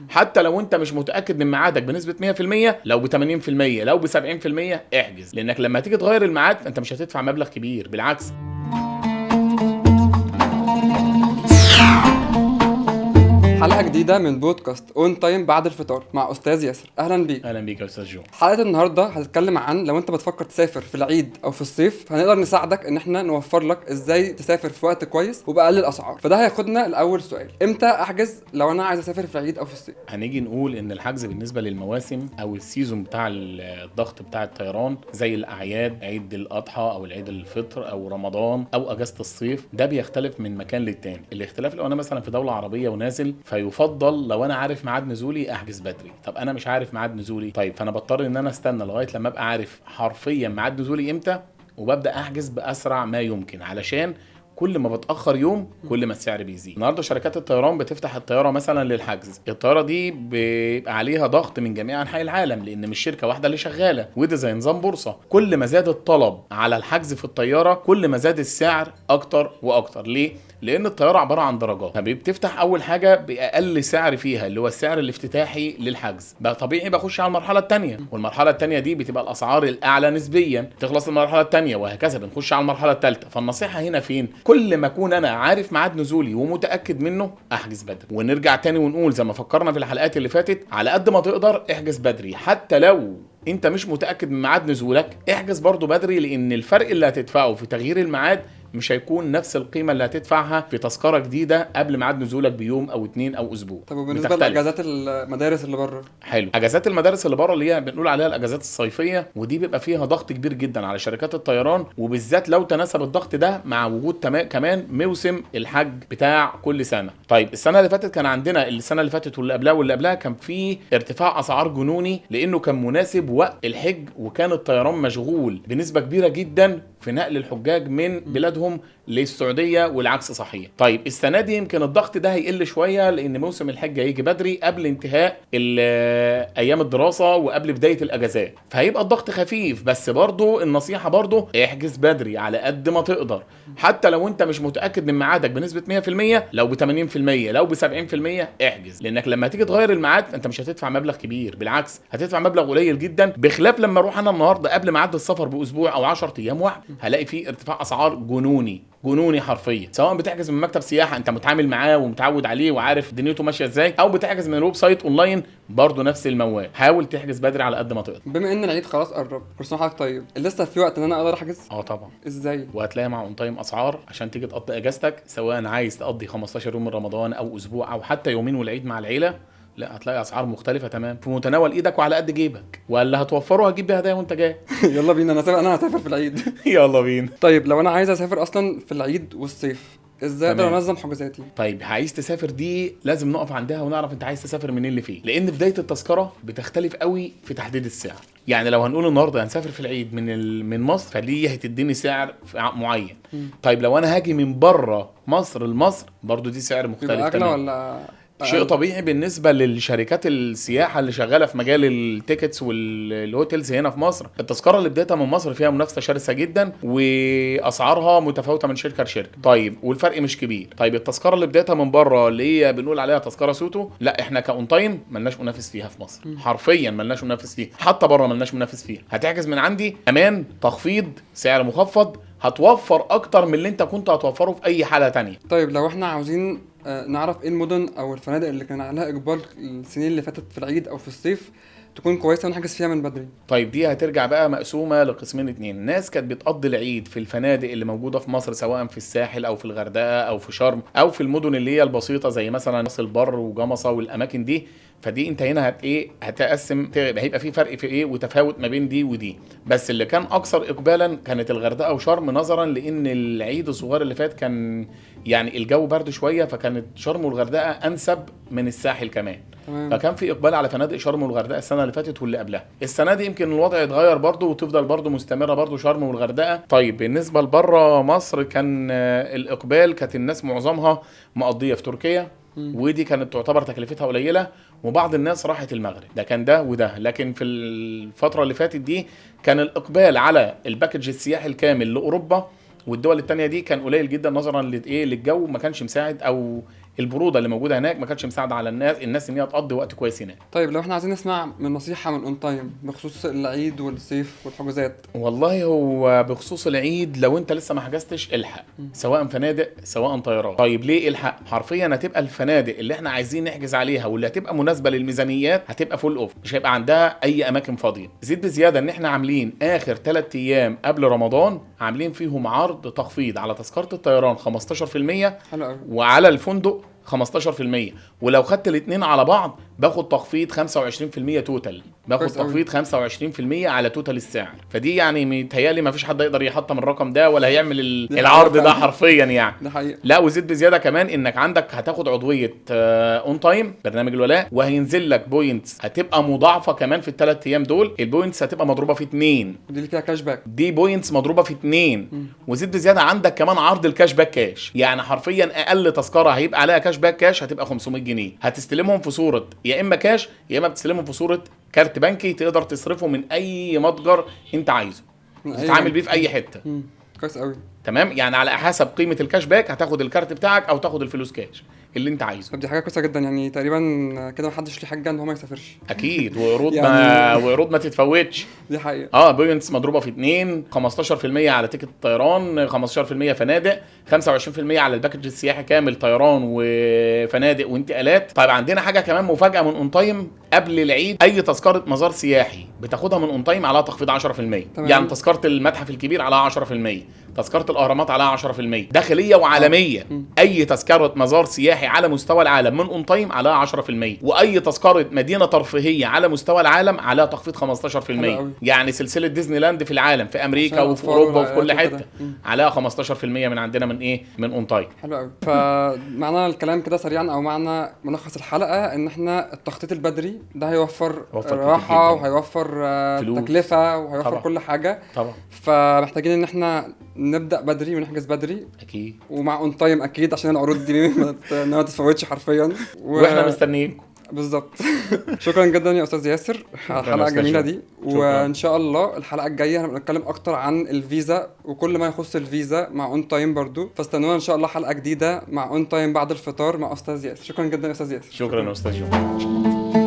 حتى لو انت مش متاكد من ميعادك بنسبه 100%، لو ب 80%، لو ب 70%، احجز، لانك لما تيجي تغير الميعاد فانت مش هتدفع مبلغ كبير، بالعكس. حلقة جديدة من بودكاست اون تايم بعد الفطار مع استاذ ياسر. اهلا بيك. اهلا بيك يا استاذ جو. حلقة النهاردة هتتكلم عن لو انت بتفكر تسافر في العيد او في الصيف، هنقدر نساعدك ان احنا نوفر لك ازاي تسافر في وقت كويس وبأقل الاسعار. فده هياخدنا لاول سؤال: امتى احجز لو انا عايز اسافر في العيد او في الصيف؟ هنيجي نقول ان الحجز بالنسبه للمواسم او السيزون بتاع الضغط بتاع الطيران، زي الاعياد، عيد الاضحى او العيد الفطر او رمضان او اجازه الصيف، ده بيختلف من مكان للتاني. الاختلاف لو انا مثلا في دوله عربيه ونازل، فيفضل لو انا عارف ميعاد نزولي احجز بدري. طب انا مش عارف ميعاد نزولي، طيب فانا بضطر ان انا استنى لغايه لما ابقى عارف حرفيا ميعاد نزولي امتى، وببدا احجز باسرع ما يمكن، علشان كل ما بتاخر يوم كل ما السعر بيزيد. النهارده شركات الطيران بتفتح الطياره مثلا للحجز، الطياره دي بيبقى عليها ضغط من جميع انحاء العالم، لان مش شركه واحده اللي شغاله، وده زي نظام بورصه. كل ما زاد الطلب على الحجز في الطياره كل ما زاد السعر اكتر واكتر. ليه؟ لان الطياره عباره عن درجات، فبتفتح اول حاجه باقل سعر فيها اللي هو السعر الافتتاحي للحجز، بقى طبيعي بخش على المرحله الثانيه، والمرحله الثانيه دي بتبقى الاسعار الاعلى نسبيا، تخلص المرحله الثانيه وهكذا بنخش على المرحله الثالثه. فالنصيحه هنا فين؟ كل ما اكون انا عارف ميعاد نزولي ومتاكد منه احجز بدري. ونرجع تاني ونقول زي ما فكرنا في الحلقات اللي فاتت، على قد ما تقدر احجز بدري. حتى لو انت مش متاكد من ميعاد نزولك احجز برضو بدري، لان الفرق اللي هتدفعه في تغيير الميعاد مش هيكون نفس القيمه اللي هتدفعها في تذكره جديده قبل ميعاد نزولك بيوم او اتنين او اسبوع. طب وبالنسبة بتختلف. لاجازات المدارس اللي بره؟ حلو. اجازات المدارس اللي بره اللي هي بنقول عليها الاجازات الصيفيه، ودي بيبقى فيها ضغط كبير جدا على شركات الطيران، وبالذات لو تناسب الضغط ده مع وجود كمان موسم الحج بتاع كل سنه. طيب السنه اللي فاتت كان عندنا، السنه اللي فاتت واللي قبلها واللي قبلها، كان في ارتفاع اسعار جنوني، لانه كان مناسب وقت الحج، وكان الطيران مشغول بنسبه كبيره جدا في نقل الحجاج من بلادهم للسعوديه والعكس صحيح. طيب السنه دي يمكن الضغط ده هيقل شويه، لان موسم الحج هيجي بدري قبل انتهاء ايام الدراسه وقبل بدايه الاجازات، فهيبقى الضغط خفيف. بس برضو النصيحه برضو احجز بدري على قد ما تقدر، حتى لو انت مش متاكد من ميعادك بنسبه 100%، لو ب 80%، لو ب 70%، احجز، لانك لما تيجي تغير الميعاد فانت مش هتدفع مبلغ كبير، بالعكس هتدفع مبلغ قليل جدا، بخلاف لما اروح انا النهارده قبل ميعاد السفر باسبوع او 10 ايام واحد، هلاقي فيه ارتفاع اسعار جنوني حرفيا. سواء بتحجز من مكتب سياحه انت متعامل معاه ومتعود عليه وعارف دنيته ماشيه ازاي، او بتحجز من الويب سايت اونلاين، برضه نفس الموال. حاول تحجز بدري على قد ما تقدر. بما ان العيد خلاص قرب، كل سنة وحضرتك طيب، لسه في وقت ان انا اقدر احجز؟ طبعا. ازاي؟ وهتلاقي مع اون تايم اسعار عشان تيجي تقضي اجازتك، سواء عايز تقضي 15 يوم من رمضان او اسبوع او حتى يومين والعيد مع العيله، لا هتلاقي اسعار مختلفه تمام في متناول ايدك وعلى قد جيبك، ولا هتوفره هتجيب بيها هدايا وانت جاي. يلا بينا، انا هسافر في العيد. يلا بينا. طيب لو انا عايز اسافر اصلا في العيد والصيف، ازاي اقدر تمام. انظم حجوزاتي؟ طيب عايز تسافر دي لازم نقف عندها ونعرف انت عايز تسافر منين اللي فيه، لان بدايه التذكره بتختلف قوي في تحديد السعر. يعني لو هنقول النهارده هنسافر في العيد من مصر، فدي هتديني سعر معين. طيب لو انا هاجي من بره مصر لمصر، برضو دي سعر بيبقى مختلف اغلى تمام. ولا شيء أقل؟ طبيعي بالنسبه للشركات السياحه اللي شغاله في مجال التيكتس والهوتيلز هنا في مصر. التذكره اللي بدايتها من مصر فيها منافسه شرسه جدا، واسعارها متفاوته من شركه لشركه. طيب والفرق مش كبير. طيب التذكره اللي بدايتها من بره اللي هي بنقول عليها تذكره سوتو، لا احنا كاون تايم ملناش منافس فيها في مصر، حرفيا ملناش منافس فيها، حتى بره ملناش منافس فيها. هتحجز من عندي امان، تخفيض، سعر مخفض، هتوفر اكتر من اللي انت كنت هتوفره في اي حاله تانية. طيب لو احنا عاوزين نعرف ايه المدن او الفنادق اللي كان عليها اقبال السنين اللي فاتت في العيد او في الصيف تكون كويسه ونحجز فيها من بدري؟ طيب دي هترجع بقى مقسومه لقسمين اتنين. ناس كانت بتقضي العيد في الفنادق اللي موجوده في مصر، سواء في الساحل او في الغردقه او في شرم او في المدن اللي هي البسيطه زي مثلا راس البر وجمصه والاماكن دي. فدي انت هنا هتقسم، هيبقى في فرق في وتفاوت ما بين دي ودي. بس اللي كان اكثر اقبالا كانت الغردقه وشرم، نظرا لان العيد الصغير اللي فات كان يعني الجو برد شويه، فكانت شرم والغردقه انسب من الساحل كمان. تمام. فكان في اقبال على فنادق شرم والغردقه السنه اللي فاتت واللي قبلها. السنه دي يمكن الوضع يتغير برضو وتفضل برضو مستمره برضو شرم والغردقه. طيب بالنسبه لبره مصر كان الاقبال كانت الناس معظمها مقضيه في تركيا، ودي كانت تعتبر تكلفتها قليله، وبعض الناس راحت المغرب. ده كان ده وده. لكن في الفتره اللي فاتت دي كان الاقبال على الباكج السياحي الكامل لاوروبا والدول التانية دي كان قليل جدا، نظرا للجو ما كانش مساعد، او البروده اللي موجوده هناك ما كانتش مساعده على الناس ان هي تقضي وقت كويس هناك. طيب لو احنا عايزين نسمع من نصيحه من اون تايم بخصوص العيد والصيف والحجوزات. والله هو بخصوص العيد لو انت لسه ما حجزتش الحق، سواء فنادق سواء طيران. طيب ليه الحق؟ حرفيا هتبقى الفنادق اللي احنا عايزين نحجز عليها واللي هتبقى مناسبه للميزانيات هتبقى فول اوف، مش هيبقى عندها اي اماكن فاضيه. زيد بزياده ان احنا عاملين اخر 3 ايام قبل رمضان عاملين فيهم عرض تخفيض على تذكره الطيران 15%، حلو قوي. وعلى الفندق 15%، ولو خدت الاثنين على بعض باخد تخفيض 25% توتال، باخد كويس أوي. تخفيض 25% على توتال السعر. فدي يعني متهيألي ما فيش حد يقدر يحطم الرقم ده ولا هيعمل دي العرض حقيقة ده فعلا. حرفيا يعني. ده حقيقة. لا وزيد بزياده كمان انك عندك هتاخد عضويه اون تايم برنامج الولاء، وهينزل لك بوينتس هتبقى مضاعفه كمان في ال3 ايام دول. البوينتس هتبقى مضروبه في 2، دي اللي فيها كاش باك. دي بوينتس مضروبه في 2. وزيد بزياده عندك كمان عرض الكاش باك كاش، يعني حرفيا اقل تذكره هيبقى عليها كاش باك كاش هتبقى 500 جنيه. هتستلمهم في صوره يا اما كاش يا اما بتستلمهم في صوره كارت بنكي تقدر تصرفه من اي متجر انت عايزه، تتعامل بيه في اي حته. كويس قوي. تمام، يعني على حسب قيمه الكاش باك هتاخد الكارت بتاعك او تاخد الفلوس كاش اللي انت عايزه. طب دي حاجه كويسه جدا، يعني تقريبا كده محدش ليه حاجه ان هو ما يسافرش. اكيد، وقروض يعني وقروض ما تتفوتش. دي حقيقه. بوينتس مضروبه في 2، 15% على تيكت الطيران، 15% فنادق، 25% على الباكج السياحي كامل طيران وفنادق وانتقالات. طيب عندنا حاجه كمان مفاجاه من اون تايم قبل العيد، اي تذكره مزار سياحي بتاخدها من اون تايم عليها تخفيض 10%. تمام. يعني تذكره المتحف الكبير عليها 10%، تذكره الاهرامات عليها 10%، داخليه وعالميه. اي تذكره مزار سياحي على مستوى العالم من اون تايم عليها 10%، واي تذكره مدينه ترفيهيه على مستوى العالم عليها تخفيض 15%. يعني سلسله ديزني لاند في العالم في امريكا وفي اوروبا وفي كل حته عليها 15% من عندنا من ايه؟ من اون تايم. حلو قوي. فمعنى الكلام كده سريعا او معنى ملخص الحلقه ان احنا التخطيط البدري ده هيوفر راحه وهيوفر تكلفه وهيوفر طبعا. كل حاجه طبعا. فمحتاجين ان احنا نبدا بدري ونحجز بدري اكيد، ومع اون تايم اكيد عشان العروض دي ما تتفوتش حرفيا واحنا مستنيينكم بالظبط. شكرا جدا يا استاذ ياسر على الحلقه الجميله دي. وان شاء الله الحلقه الجايه هنتكلم اكتر عن الفيزا وكل ما يخص الفيزا مع اون تايم برضو، فاستنونا ان شاء الله حلقه جديده مع اون تايم بعد الفطار مع استاذ ياسر. شكرا جدا يا استاذ ياسر. شكرا يا استاذ جمال.